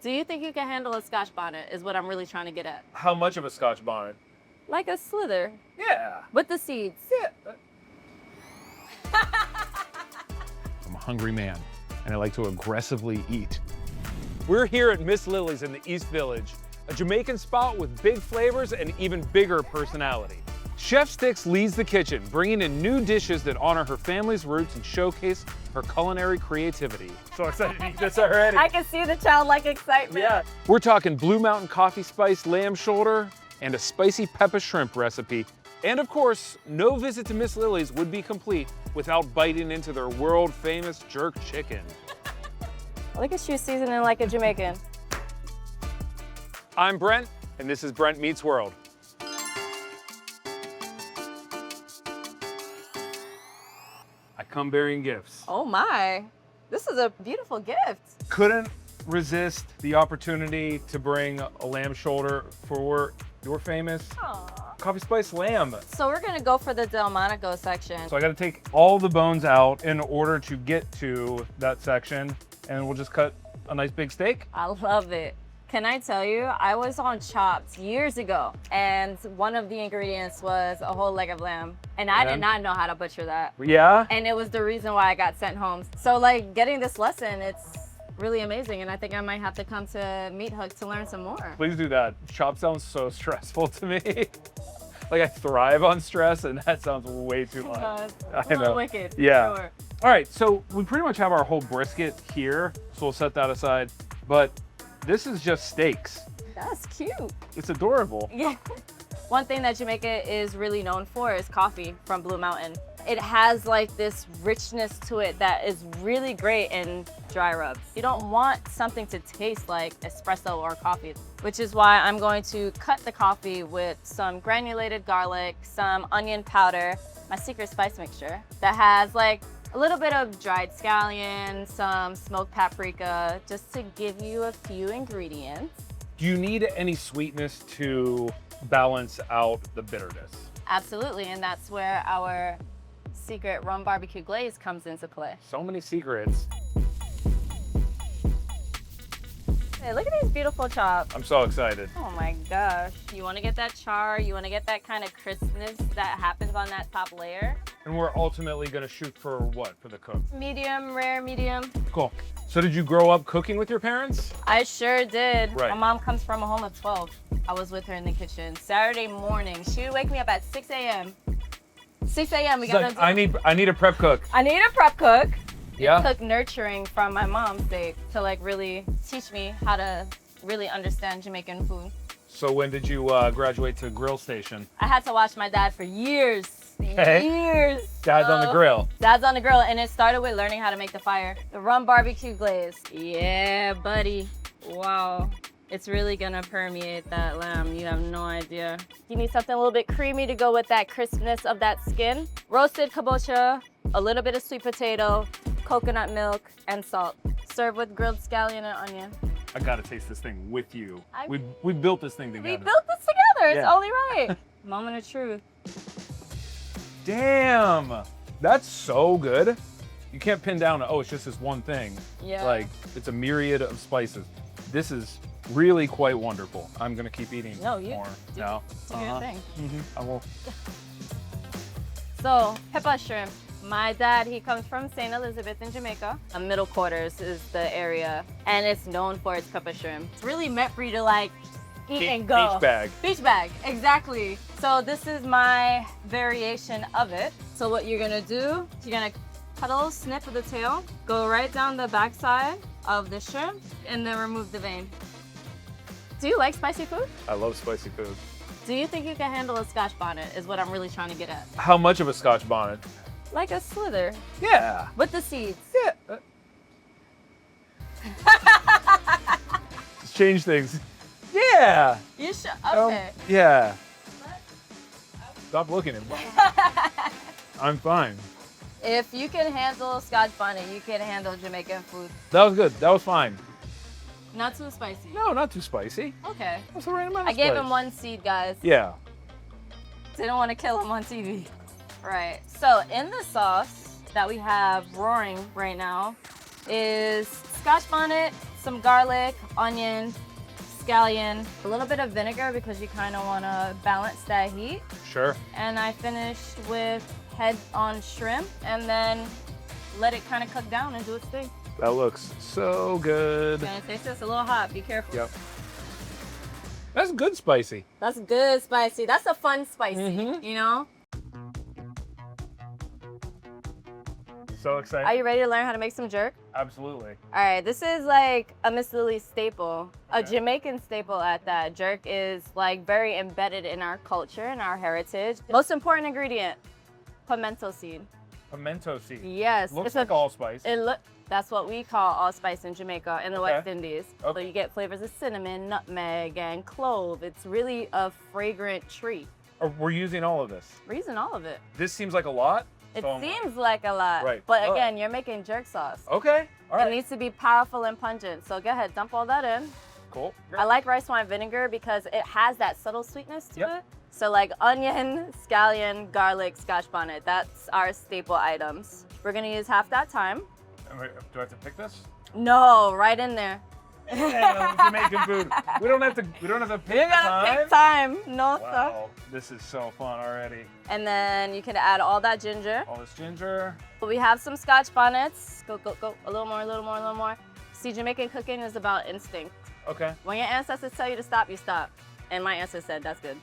Do you think you can handle a Scotch bonnet is what I'm really trying to get at. How much of a Scotch bonnet? Like a slither. Yeah. With the seeds. Yeah. I'm a hungry man, and I like to aggressively eat. We're here at Miss Lily's in the East Village, a Jamaican spot with big flavors and even bigger personality. Chef Stikxz leads the kitchen, bringing in new dishes that honor her family's roots and showcase her culinary creativity. So excited to eat this already. I can see the childlike excitement. Yeah. We're talking Blue Mountain coffee spice lamb shoulder and a spicy Peppa shrimp recipe. And of course, no visit to Miss Lily's would be complete without biting into their world famous jerk chicken. Look at you seasoning like a Jamaican. I'm Brent, and this is Brent Meets World. I come bearing gifts. Oh my, this is a beautiful gift. Couldn't resist the opportunity to bring a lamb shoulder for your famous Aww. coffee spice lamb. So we're gonna go for the Delmonico section. So I gotta take all the bones out in order to get to that section, and we'll just cut a nice big steak. I love it. Can I tell you, I was on Chopped years ago, and one of the ingredients was a whole leg of lamb, and I did not know how to butcher that. Yeah? And it was the reason why I got sent home. So like getting this lesson, it's really amazing, and I think I might have to come to Meat Hook to learn some more. Please do that. Chop sounds so stressful to me. Like I thrive on stress, and that sounds way too much. I know. Wicked. Yeah. Sure. All right, so we pretty much have our whole brisket here, so we'll set that aside. But this is just steaks. That's cute. It's adorable. Yeah. One thing that Jamaica is really known for is coffee from Blue Mountain. It has like this richness to it that is really great in dry rubs. You don't want something to taste like espresso or coffee, which is why I'm going to cut the coffee with some granulated garlic, some onion powder, my secret spice mixture that has like a little bit of dried scallion, some smoked paprika, just to give you a few ingredients. Do you need any sweetness to balance out the bitterness? Absolutely, and that's where our secret rum barbecue glaze comes into play. So many secrets. Hey, look at these beautiful chops. I'm so excited. Oh my gosh. You want to get that char, you want to get that kind of crispness that happens on that top layer. And we're ultimately gonna shoot for what, for the cook? Medium, rare, medium. Cool. So did you grow up cooking with your parents? I sure did. Right. My mom comes from a home of 12. I was with her in the kitchen. Saturday morning, she would wake me up at 6 a.m. 6 a.m. we She's gotta like, I need a prep cook. I need a prep cook. Yeah. Cook nurturing from my mom's sake to like really teach me how to really understand Jamaican food. So when did you graduate to grill station? I had to watch my dad for years. Okay. Years. Dad's on the grill. Dad's on the grill, and it started with learning how to make the fire. The rum barbecue glaze. Yeah, buddy. Wow. It's really gonna permeate that lamb. You have no idea. You need something a little bit creamy to go with that crispness of that skin. Roasted kabocha, a little bit of sweet potato, coconut milk, and salt. Serve with grilled scallion and onion. I gotta taste this thing with you. We built this thing together. We built this together. It's Yeah. only right. Moment of truth. Damn, that's so good. You can't pin down, oh, it's just this one thing. Yeah. Like, it's a myriad of spices. This is really quite wonderful. I'm gonna keep eating more now. Do your thing. I will. So, Peppa shrimp. My dad, he comes from St. Elizabeth in Jamaica. Middle Quarters is the area, and it's known for its Peppa shrimp. It's really meant for you to like eat and go. Beach bag. Beach bag, exactly. So this is my variation of it. So what you're gonna do, you're gonna cut a little snip of the tail, go right down the backside of the shrimp, and then remove the vein. Do you like spicy food? I love spicy food. Do you think you can handle a Scotch bonnet is what I'm really trying to get at. How much of a Scotch bonnet? Like a slither. Yeah. With the seeds. Yeah. Just change things. Yeah. You should, okay. Yeah. Stop looking at me. I'm fine. If you can handle Scotch bonnet, you can handle Jamaican food. That was good. That was fine. Not too spicy. No, not too spicy. Okay. That's the right amount I of gave spice. him one seed, guys. Yeah. Didn't want to kill him on TV. Right. So in the sauce that we have roaring right now is Scotch bonnet, some garlic, onion, scallion, a little bit of vinegar because you kind of want to balance that heat. Sure. And I finished with head on shrimp and then let it kind of cook down and do its thing. That looks so good. Gonna taste this, a little hot, be careful. Yep. That's good spicy. That's good spicy. That's a fun spicy, you know? So excited. Are you ready to learn how to make some jerk? Absolutely. All right, this is like a Miss Lily staple, a Jamaican staple at that. Jerk is like very embedded in our culture and our heritage. Most important ingredient, pimento seed. Pimento seed. Yes. Looks like allspice. That's what we call allspice in Jamaica, in the West Indies. Okay. So you get flavors of cinnamon, nutmeg, and clove. It's really a fragrant tree. We're using all of this. We're using all of it. This seems like a lot. It seems like a lot, Right. but again, you're making jerk sauce. Okay. All right. It needs to be powerful and pungent. So go ahead, dump all that in. Cool. I like rice wine vinegar because it has that subtle sweetness to Yep. it. So like onion, scallion, garlic, scotch bonnet. That's our staple items. We're gonna use half that thyme. Do I have to pick this? No, right in there. Yeah, Jamaican food. We don't have to pick You gotta pick thyme. No stuff. Wow, this is so fun already. And then you can add all that ginger. All this ginger. We have some scotch bonnets. Go, go, go. A little more, a little more, a little more. See, Jamaican cooking is about instinct. Okay. When your ancestors tell you to stop, you stop. And my ancestor said, that's good.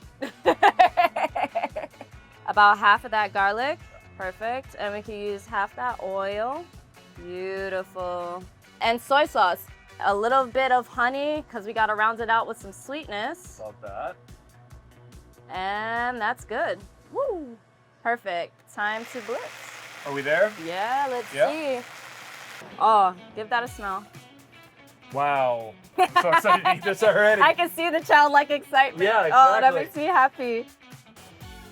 About half of that garlic. Perfect. And we can use half that oil. Beautiful. And soy sauce. A little bit of honey, because we got to round it out with some sweetness. Love that. And that's good. Woo! Perfect. Time to blitz. Are we there? Yeah, let's Yeah. see. Oh, give that a smell. Wow. I'm so excited to eat this already. I can see the childlike excitement. Yeah, Oh, that exactly. makes me happy.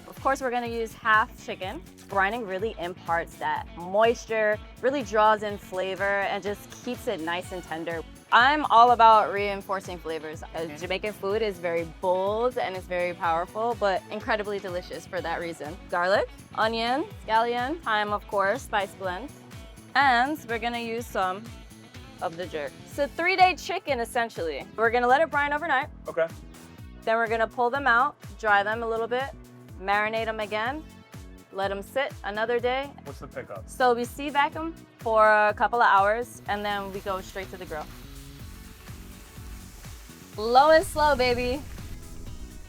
Of course, we're gonna use half chicken. Brining really imparts that moisture, really draws in flavor, and just keeps it nice and tender. I'm all about reinforcing flavors. Jamaican food is very bold and it's very powerful, but incredibly delicious for that reason. Garlic, onion, scallion, thyme, of course, spice blend. And we're gonna use some of the jerk. It's a 3-day chicken, essentially. We're gonna let it brine overnight. Okay. Then we're gonna pull them out, dry them a little bit, marinate them again, let them sit another day. What's the pickup? So we vac them for a couple of hours and then we go straight to the grill. Low and slow, baby.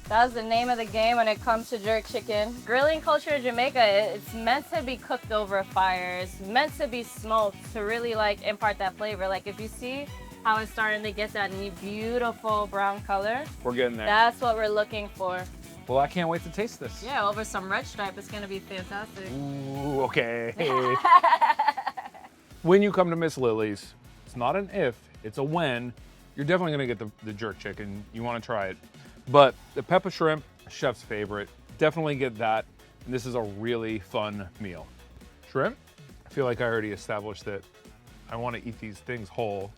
That's the name of the game when it comes to jerk chicken. Grilling culture in Jamaica, it's meant to be cooked over a fire. It's meant to be smoked to really like impart that flavor. Like if you see how it's starting to get that beautiful brown color, We're getting there. that's what we're looking for. Well, I can't wait to taste this. Yeah, over some red stripe, it's gonna be fantastic. Ooh, okay. When you come to Miss Lily's, it's not an if, it's a when. You're definitely gonna get the jerk chicken. You wanna try it. But the Peppa shrimp, chef's favorite. Definitely get that. And this is a really fun meal. Shrimp, I feel like I already established that I wanna eat these things whole.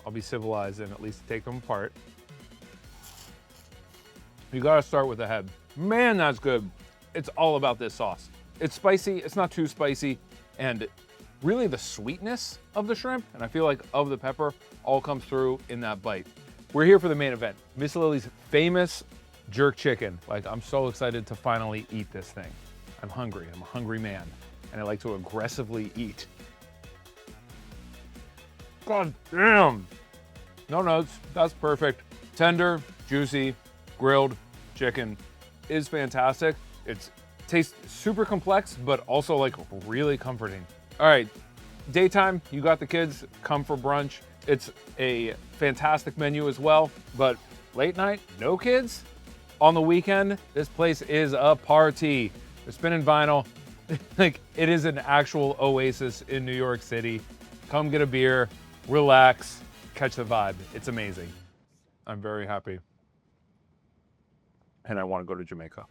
I'll be civilized and at least take them apart. You gotta start with the head. Man, that's good. It's all about this sauce. It's spicy, it's not too spicy, and really the sweetness of the shrimp, and I feel like of the pepper, all comes through in that bite. We're here for the main event. Miss Lily's famous jerk chicken. Like, I'm so excited to finally eat this thing. I'm hungry, I'm a hungry man, and I like to aggressively eat. God damn. No notes, that's perfect. Tender, juicy, grilled chicken is fantastic. It tastes super complex, but also like really comforting. All right, daytime, you got the kids, come for brunch. It's a fantastic menu as well, but late night, no kids. On the weekend, this place is a party. They're spinning vinyl. Like, it is an actual oasis in New York City. Come get a beer, relax, catch the vibe. It's amazing. I'm very happy. And I want to go to Jamaica.